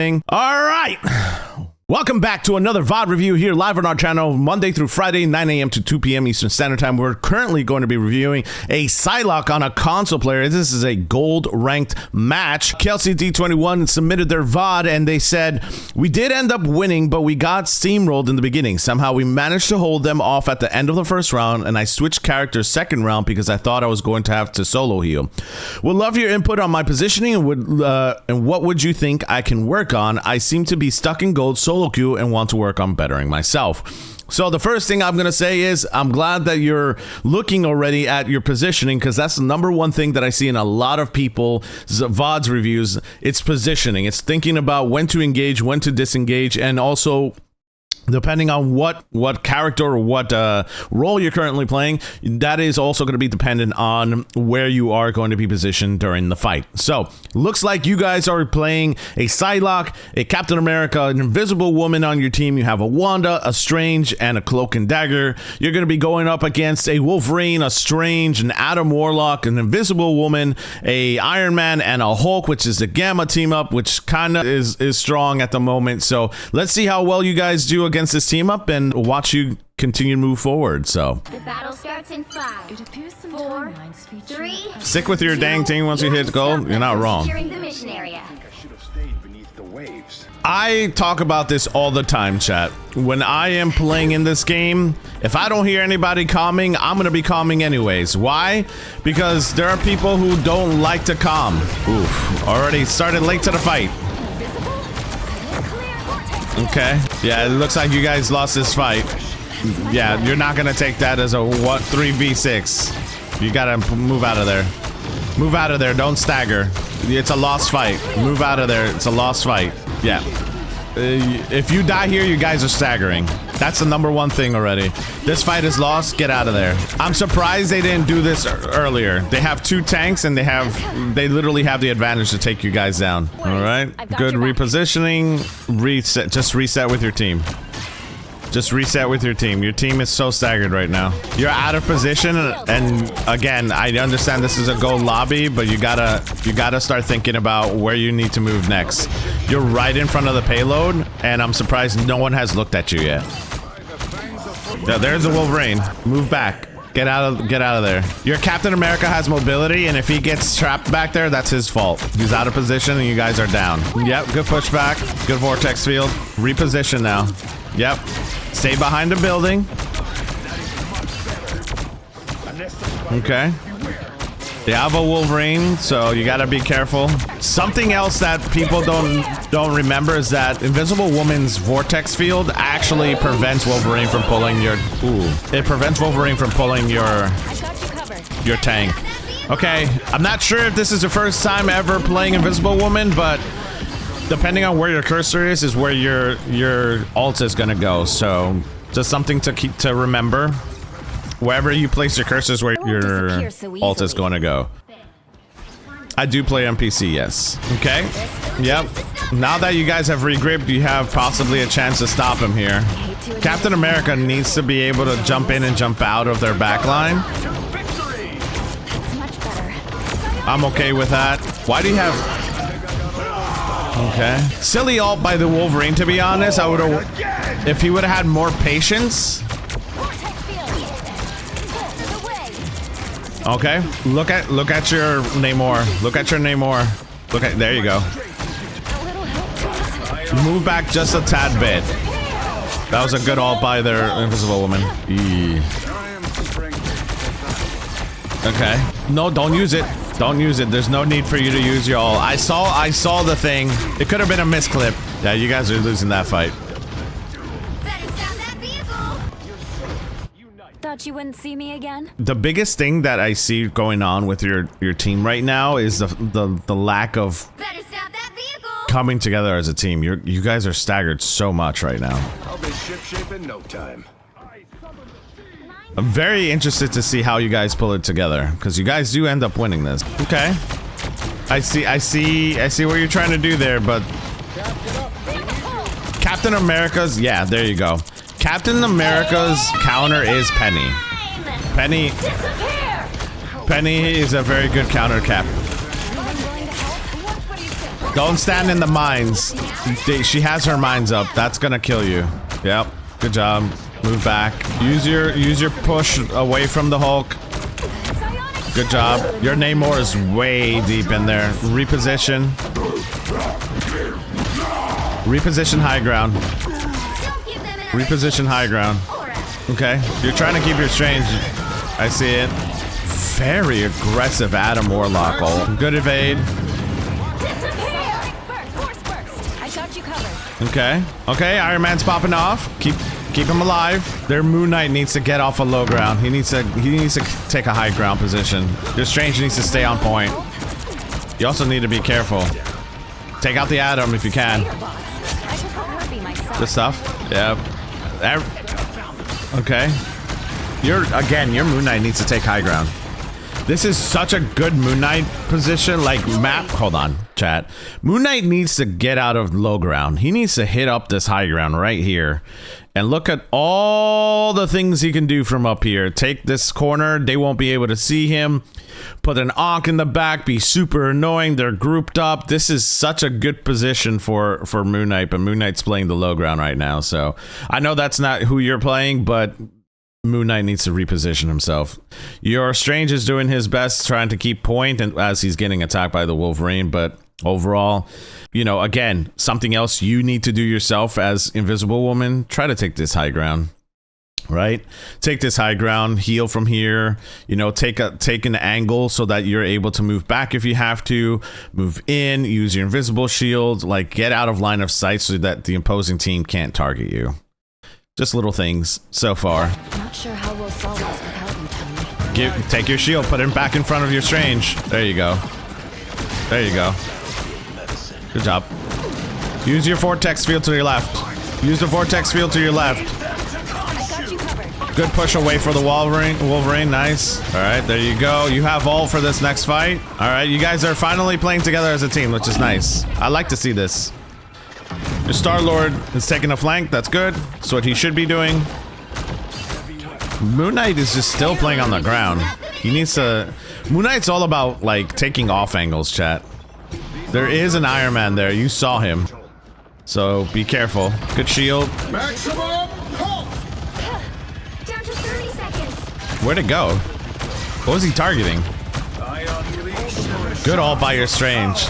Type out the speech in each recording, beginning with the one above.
All right. Welcome back to another VOD review here live on our channel, Monday through Friday, 9 a.m. to 2 p.m. Eastern Standard Time. We're currently going to be reviewing a Psylocke on a console player. This is a gold ranked match. Kelsey D21 submitted their VOD and they said, we did end up winning, but we got steamrolled in the beginning. Somehow we managed to hold them off at the end of the first round, and I switched characters second round because I thought I was going to have to solo heal. Would love your input on my positioning and what would you think I can work on? I seem to be stuck in gold solo queue and want to work on bettering myself. So the first thing I'm going to say is I'm glad that you're looking already at your positioning, because that's the number one thing that I see in a lot of people's VODs reviews. It's positioning. It's thinking about when to engage, when to disengage, and also depending on what character or what role you're currently playing, that is also going to be dependent on where you are going to be positioned during the fight. So looks like you guys are playing a Psylocke, a Captain America, an Invisible Woman on your team. You have a Wanda, a Strange, and a Cloak and Dagger. You're going to be going up against a Wolverine, a Strange, an Adam Warlock, an Invisible Woman, a Iron Man, and a Hulk, which is the Gamma team up, which kind of is strong at the moment. So let's see how well you guys do against this team up and watch you continue to move forward. So the battle starts in 5, 4, 3. Stick with your dang team once you hit goal. You're not wrong. The mission area. I talk about this all the time, chat. When I am playing in this game, if I don't hear anybody calming, I'm gonna be calming anyways. Why? Because there are people who don't like to calm. Oof, already started late to the fight. Okay, yeah, it looks like you guys lost this fight. Yeah, you're not gonna take that as a 3v6. You gotta move out of there. Move out of there, don't stagger. It's a lost fight. Move out of there, it's a lost fight. Yeah. If you die here, you guys are staggering. That's the number one thing already. This fight is lost, get out of there. I'm surprised they didn't do this earlier. They have 2 tanks and they literally have the advantage to take you guys down. All right, good repositioning, reset, just reset with your team. Just reset with your team. Your team is so staggered right now. You're out of position, and again, I understand this is a gold lobby, but you gotta start thinking about where you need to move next. You're right in front of the payload, and I'm surprised no one has looked at you yet. There's the Wolverine. Move back. Get out of there. Your Captain America has mobility, and if he gets trapped back there, that's his fault. He's out of position, and you guys are down. Yep, good pushback. Good vortex field. Reposition now. Yep. Stay behind the building. Okay. They have a Wolverine, so you gotta be careful. Something else that people don't remember is that Invisible Woman's vortex field actually prevents Wolverine from pulling your. It prevents Wolverine from pulling your tank. Okay. I'm not sure if this is the first time ever playing Invisible Woman, but depending on where your cursor is where your ult is gonna go. So just something to remember. Wherever you place your cursor is where your ult is going to go. I do play on PC, yes. Okay. Yep. Now that you guys have regripped, you have possibly a chance to stop him here. Captain America needs to be able to jump in and jump out of their backline. I'm okay with that. Why do you have... Okay. Silly ult by the Wolverine, to be honest. I would have... If he would have had more patience... Okay, look at your Namor. Look at your Namor. There you go. Move back just a tad bit. That was a good ult by their Invisible Woman. Okay. No, don't use it. Don't use it. There's no need for you to use your ult. I saw the thing. It could have been a misclip. Yeah, you guys are losing that fight. Thought you wouldn't see me again? The biggest thing that I see going on with your team right now is the lack of coming together as a team. You guys are staggered so much right now. I'll be ship in no time. I'm very interested to see how you guys pull it together, because you guys do end up winning this. Okay. I see what you're trying to do there, but Captain America's, yeah, there you go. Captain America's counter is Penny. Penny is a very good counter cap. Don't stand in the mines. She has her mines up. That's gonna kill you. Yep. Good job. Move back. Use your push away from the Hulk. Good job. Your Namor is way deep in there. Reposition. Reposition high ground. Reposition high ground. Okay. You're trying to keep your strange. I see it. Very aggressive Adam Warlock ult. Good evade. Okay. Okay, Iron Man's popping off. Keep him alive. Their Moon Knight needs to get off of low ground. He needs to take a high ground position. Your Strange needs to stay on point. You also need to be careful. Take out the Atom if you can. Good stuff. Yep. Okay. Your Moon Knight needs to take high ground. This is such a good Moon Knight position. Like, hold on, chat. Moon Knight needs to get out of low ground. He needs to hit up this high ground right here. And look at all the things he can do from up here. Take this corner. They won't be able to see him. Put an Ankh in the back. Be super annoying. They're grouped up. This is such a good position for Moon Knight. But Moon Knight's playing the low ground right now. So I know that's not who you're playing, but Moon Knight needs to reposition himself. Your Strange is doing his best trying to keep point and as he's getting attacked by the Wolverine, but overall, you know, again, something else you need to do yourself as Invisible Woman, try to take this high ground. Right? Take this high ground, heal from here, you know, take an angle so that you're able to move back if you have to, move in, use your invisible shield, like get out of line of sight so that the opposing team can't target you. Just little things so far. Not sure how we'll solve this without you, Tony. Take your shield, put it back in front of your Strange. There you go. There you go. Good job. Use your vortex field to your left. Use the vortex field to your left. Good push away for the Wolverine. Nice. All right, there you go. You have all for this next fight. All right, you guys are finally playing together as a team, which is nice. I like to see this. Your Star-Lord is taking a flank. That's good. That's what he should be doing. Moon Knight is just still playing on the ground. He needs to... Moon Knight's all about, like, taking off angles, chat. There is an Iron Man there. You saw him. So, be careful. Good shield. Maximum halt! Down to 30 seconds. Where'd it go? What was he targeting? Good all by your Strange.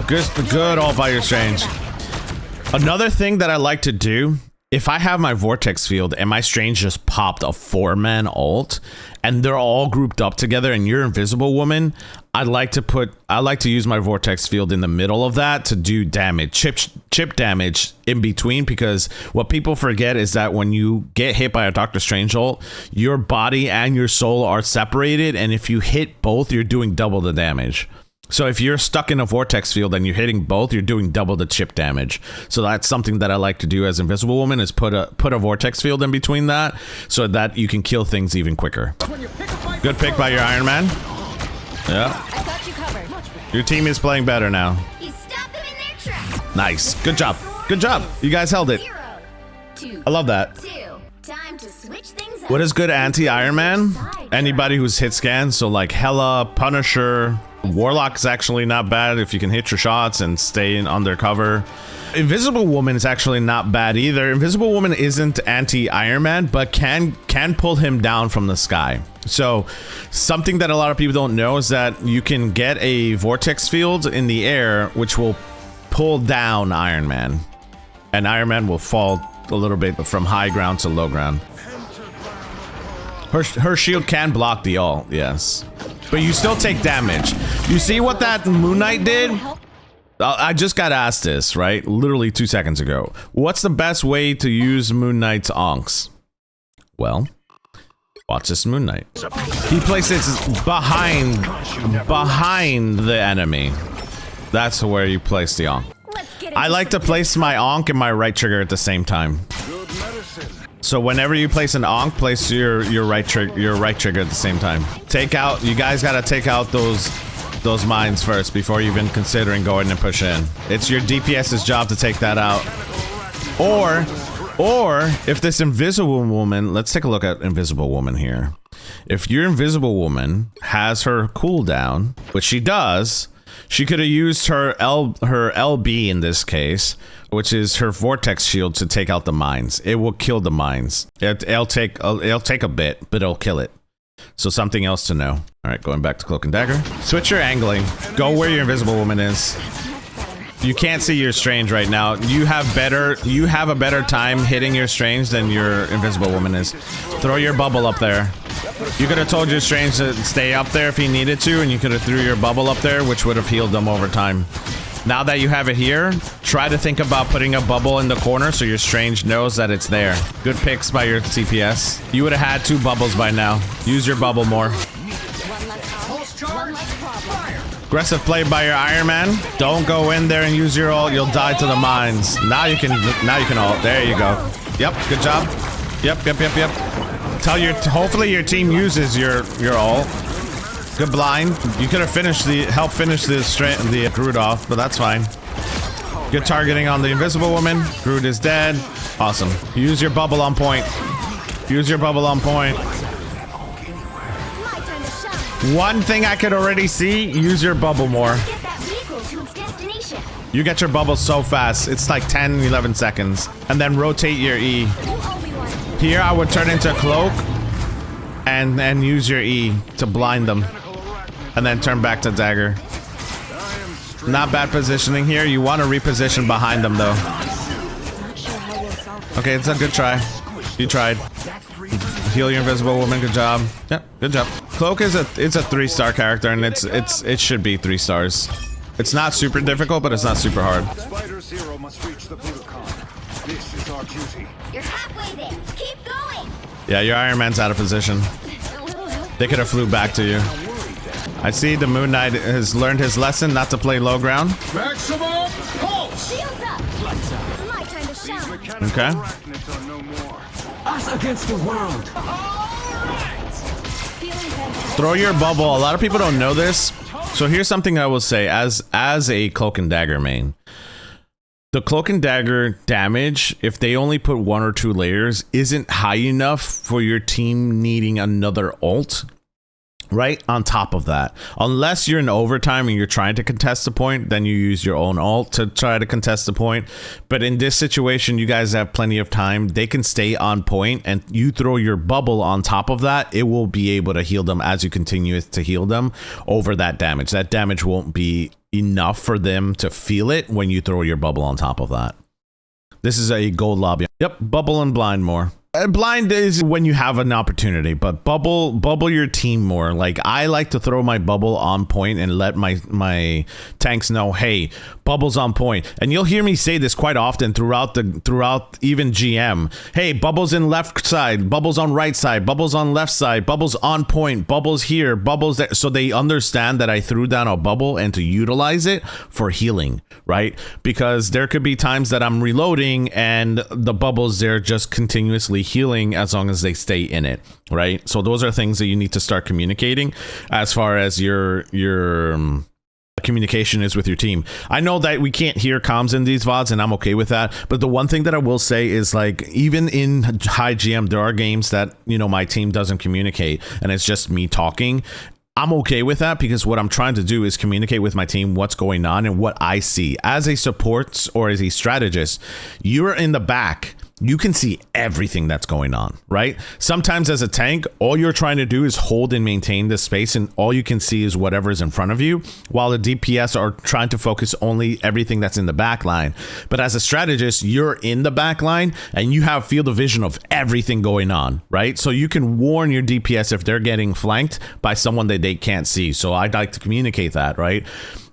Good all by your Strange. Another thing that I like to do, if I have my vortex field and my Strange just popped a 4-man ult and they're all grouped up together and you're Invisible Woman, I like to use my vortex field in the middle of that to do damage, chip damage in between, because what people forget is that when you get hit by a Doctor Strange ult, your body and your soul are separated, and if you hit both, you're doing double the damage. So if you're stuck in a vortex field and you're hitting both, you're doing double the chip damage. So that's something that I like to do as Invisible Woman, is put a vortex field in between that so that you can kill things even quicker. Good pick by your Iron Man. Yeah. I got you covered. Your team is playing better now. You stopped them in their tracks. Nice. Good job. Good job. You guys held it. 0, 2, I love that. 2. Time to switch things up. What is good anti-Iron Man? Anybody who's hit scans, so like Hela, Punisher, Warlock's actually not bad if you can hit your shots and stay in undercover. Invisible Woman is actually not bad either. Invisible Woman isn't anti-Iron Man, but can pull him down from the sky. So something that a lot of people don't know is that you can get a vortex field in the air, which will pull down Iron Man. And Iron Man will fall a little bit from high ground to low ground. Her shield can block the ult, yes. But you still take damage. You see what that Moon Knight did? I just got asked this, right? Literally 2 seconds ago. What's the best way to use Moon Knight's Ankhs? Well, watch this Moon Knight. He places behind the enemy. That's where you place the Ankh. I like to place my Ankh and my right trigger at the same time. So whenever you place an Ankh, place your right trigger at the same time. You guys gotta take out those mines first before you're even considering going and push in. It's your DPS's job to take that out. Or if this Invisible Woman, let's take a look at Invisible Woman here. If your Invisible Woman has her cooldown, which she does, She could have used her LB in this case, which is her vortex shield, to take out the mines. It will kill the mines. It'll take a bit, but it'll kill it. So something else to know. All right, going back to Cloak and Dagger. Switch your angling. Go where your Invisible Woman is. You can't see your Strange right now. You have a better time hitting your Strange than your Invisible Woman is. Throw your bubble up there. You could have told your Strange to stay up there if he needed to, and you could have threw your bubble up there, which would have healed them over time. Now that you have it here, try to think about putting a bubble in the corner so your Strange knows that it's there. Good picks by your CPS. You would have had 2 bubbles by now. Use your bubble more. Aggressive play by your Iron Man. Don't go in there and use your ult. You'll die to the mines. Now you can ult. There you go. Yep, good job. Yep. Hopefully your team uses your ult. Good blind. You could have helped finish the Groot off, but that's fine. Good targeting on the Invisible Woman. Groot is dead. Awesome. Use your bubble on point. Use your bubble on point. One thing I could already see, use your bubble more. You get your bubble so fast. It's like 10, 11 seconds. And then rotate your E. Here I would turn into Cloak and use your E to blind them. And then turn back to Dagger. Not bad positioning here. You want to reposition behind them though. Okay, it's a good try. You tried. Heal your Invisible Woman. Good job. Yep, good job. Cloak is a 3-star character, and it should be 3 stars. It's not super difficult, but it's not super hard. Spider's hero must reach the Budokan. This is our duty. You're halfway there. Keep going. Yeah, your Iron Man's out of position. They could have flew back to you. I see the Moon Knight has learned his lesson not to play low ground. Maximum pulse. Shields up. My time to shine. Okay. Arachnids are no more. Us against the world. Throw your bubble. A lot of people don't know this. So here's something I will say as a Cloak and Dagger main. The Cloak and Dagger damage, if they only put 1 or 2 layers, isn't high enough for your team needing another ult. Right on top of that, unless you're in overtime and you're trying to contest the point, then you use your own ult to try to contest the point. But in this situation, you guys have plenty of time. They can stay on point, and you throw your bubble on top of that, it will be able to heal them as you continue to heal them over that damage. That damage won't be enough for them to feel it when you throw your bubble on top of that. This is a gold lobby. Yep, bubble and blind more. Blind is when you have an opportunity, but bubble your team more. Like, I like to throw my bubble on point and let my tanks know, hey, bubble's on point. And you'll hear me say this quite often throughout even GM. Hey, bubbles in left side, bubbles on right side, bubbles on left side, bubbles on point, bubbles here, bubbles there. So they understand that I threw down a bubble and to utilize it for healing, right? Because there could be times that I'm reloading and the bubbles there just continuously healing as long as they stay in it, right? So those are things that you need to start communicating as far as your communication is with your team. I know that we can't hear comms in these VODs, and I'm okay with that, but the one thing that I will say is, like, even in high GM, there are games that, you know, my team doesn't communicate and it's just me talking. I'm okay with that, because what I'm trying to do is communicate with my team what's going on and what I see. As a support or as a strategist, you're in the back. You can see everything that's going on, right? Sometimes as a tank, all you're trying to do is hold and maintain the space, and all you can see is whatever's in front of you, while the DPS are trying to focus only everything that's in the back line. But as a strategist, you're in the back line and you have field of vision of everything going on, right? So you can warn your DPS if they're getting flanked by someone that they can't see. So I'd like to communicate that, right?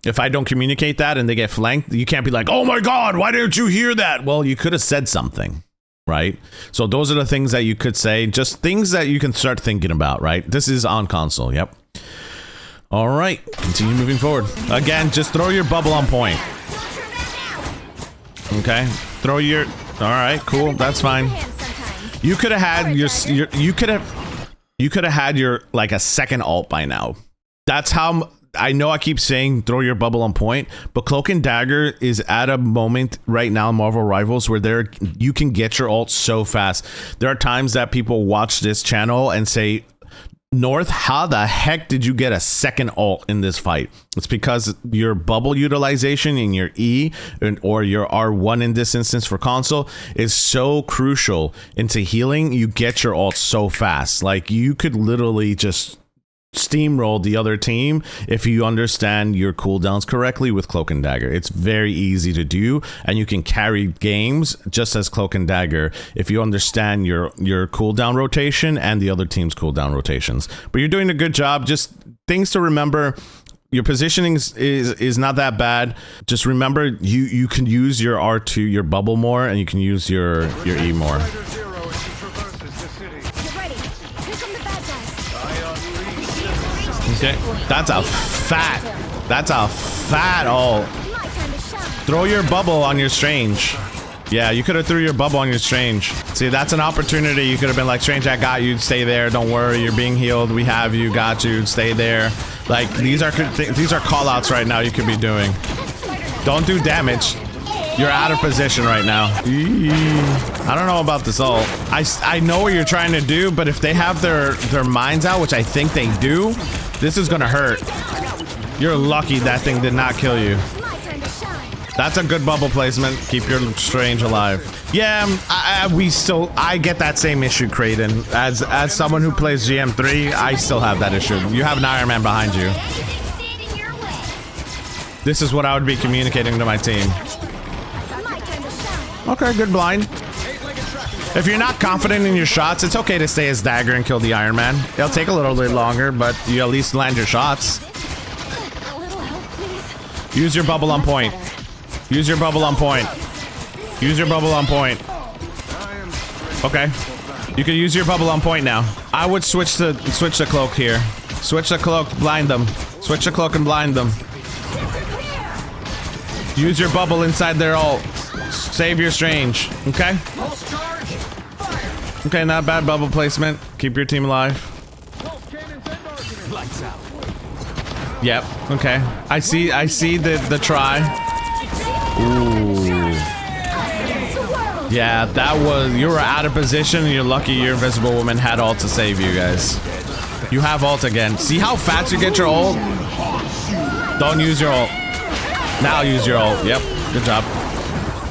If I don't communicate that and they get flanked, you can't be like, oh my God, why didn't you hear that? Well, you could have said something. Right? So those are the things that you could say, just things that you can start thinking about, right? This is on console. Yep. All right. Continue moving forward. Again, just throw your bubble on point. Okay. Throw your... All right, cool. That's fine. You could have had you could have had your, like, a second ult by now. That's how... I know I keep saying throw your bubble on point, but Cloak and Dagger is at a moment right now in Marvel Rivals where you can get your ult so fast. There are times that people watch this channel and say, North, how the heck did you get a second ult in this fight? It's because your bubble utilization in your E or your R1 in this instance for console is so crucial into healing. You get your ult so fast. Like, you could literally just steamroll the other team if you understand your cooldowns correctly with Cloak and Dagger. It's very easy to do, and you can carry games just as Cloak and Dagger if you understand your cooldown rotation and the other team's cooldown rotations. But you're doing a good job. Just things to remember: your positioning is not that bad. Just remember you can use your R2, your bubble more, and you can use your E more. Okay, that's a fat ult. Throw your bubble on your Strange. Yeah, you could have threw your bubble on your Strange. See, that's an opportunity. You could have been like, Strange, I got you. Stay there. Don't worry. You're being healed. We have you. Got you. Stay there. Like, these are call outs right now you could be doing. Don't do damage. You're out of position right now. I don't know about this ult. I know what you're trying to do, but if they have their minds out, which I think they do, this is gonna hurt. You're lucky that thing did not kill you. That's a good bubble placement. Keep your Strange alive. Yeah, I get that same issue, Kraden. As someone who plays GM3, I still have that issue. You have an Iron Man behind you. This is what I would be communicating to my team. Okay, good blind. If you're not confident in your shots, it's okay to stay as Dagger and kill the Iron Man. It'll take a little bit longer, but you at least land your shots. Use your bubble on point. Use your bubble on point. Use your bubble on point. Okay. You can use your bubble on point now. I would switch the cloak here. Switch the cloak, blind them. Switch the cloak and blind them. Use your bubble inside their ult. Save your Strange. Okay? Okay, not bad bubble placement. Keep your team alive. Yep. Okay. I see the try. Ooh. Yeah, that was, you were out of position and you're lucky your invisible woman had ult to save you guys. You have ult again. See how fast you get your ult? Don't use your ult. Now use your ult. Yep. Good job.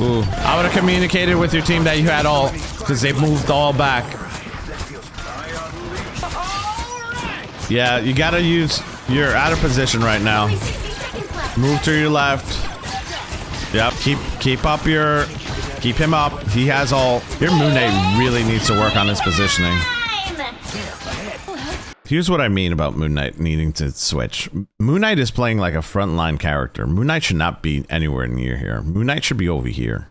Ooh. I would have communicated with your team that you had ult because they've moved all back. Yeah, you gotta use, you're out of position right now. Move to your left. Yep, keep him up. He has ult. Your Moon Knight really needs to work on his positioning. Here's what I mean about Moon Knight needing to switch. Moon Knight is playing like a frontline character. Moon Knight should not be anywhere near here. Moon Knight should be over here.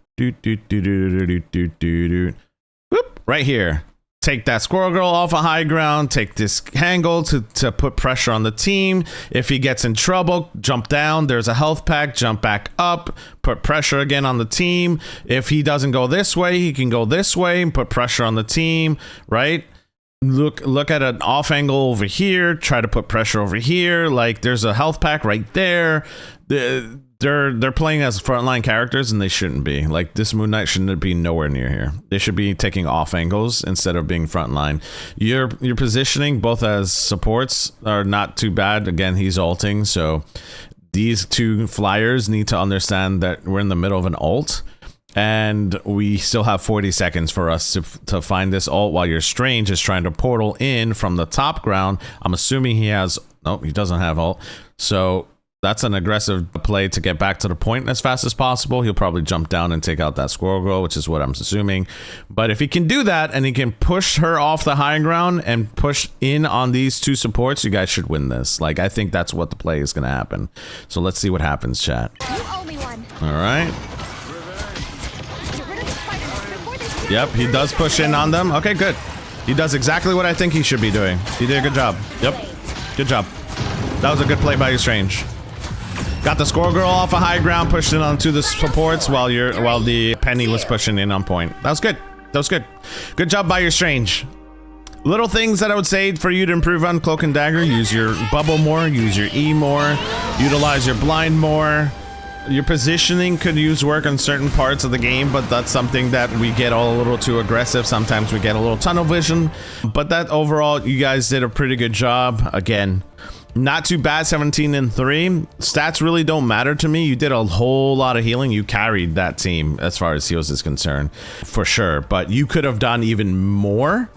Whoop, right here. Take that Squirrel Girl off a high ground. Take this angle to put pressure on the team. If he gets in trouble, jump down. There's a health pack. Jump back up. Put pressure again on the team. If he doesn't go this way, he can go this way and put pressure on the team, right? Look at an off angle over here. Try to put pressure over here. Like, there's a health pack right there. They're playing as frontline characters and they shouldn't be. Like, this Moon Knight shouldn't be nowhere near here. They should be taking off angles instead of being frontline. Your positioning both as supports are not too bad. Again, he's ulting, so these two flyers need to understand that we're in the middle of an ult. And we still have 40 seconds for us to find this ult while your Strange is trying to portal in from the top ground. I'm assuming he has... No, he doesn't have ult. So that's an aggressive play to get back to the point as fast as possible. He'll probably jump down and take out that Squirrel Girl, which is what I'm assuming. But if he can do that and he can push her off the high ground and push in on these two supports, you guys should win this. Like, I think that's what the play is going to happen. So let's see what happens, chat. You owe me one. All right. Yep, he does push in on them. Okay, good. He does exactly what I think he should be doing. He did a good job. Yep, good job. That was a good play by you, Strange. Got the Squirrel Girl off a high ground, pushed in onto the supports while the Penny was pushing in on point. That was good. That was good. Good job by your Strange. Little things that I would say for you to improve on Cloak and Dagger: use your bubble more, use your E more, utilize your blind more. Your positioning could use work on certain parts of the game, but that's something that we get all a little too aggressive. Sometimes we get a little tunnel vision, but that overall, you guys did a pretty good job. Again, not too bad, 17-3. Stats really don't matter to me. You did a whole lot of healing. You carried that team as far as heals is concerned, for sure. But you could have done even more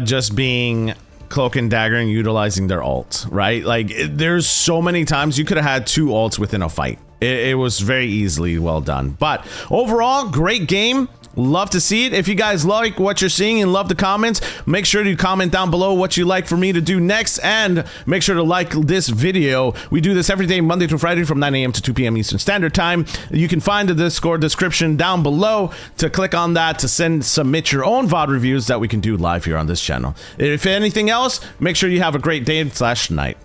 just being cloak and dagger and utilizing their ult, right? Like, there's so many times you could have had 2 ults within a fight. It was very easily well done. But overall, great game. Love to see it. If you guys like what you're seeing and love the comments, make sure to comment down below what you like for me to do next, and make sure to like this video. We do this every day, Monday through Friday from 9 a.m. to 2 p.m. Eastern Standard Time. You can find the Discord description down below to click on that to submit your own VOD reviews that we can do live here on this channel. If anything else, make sure you have a great day / night.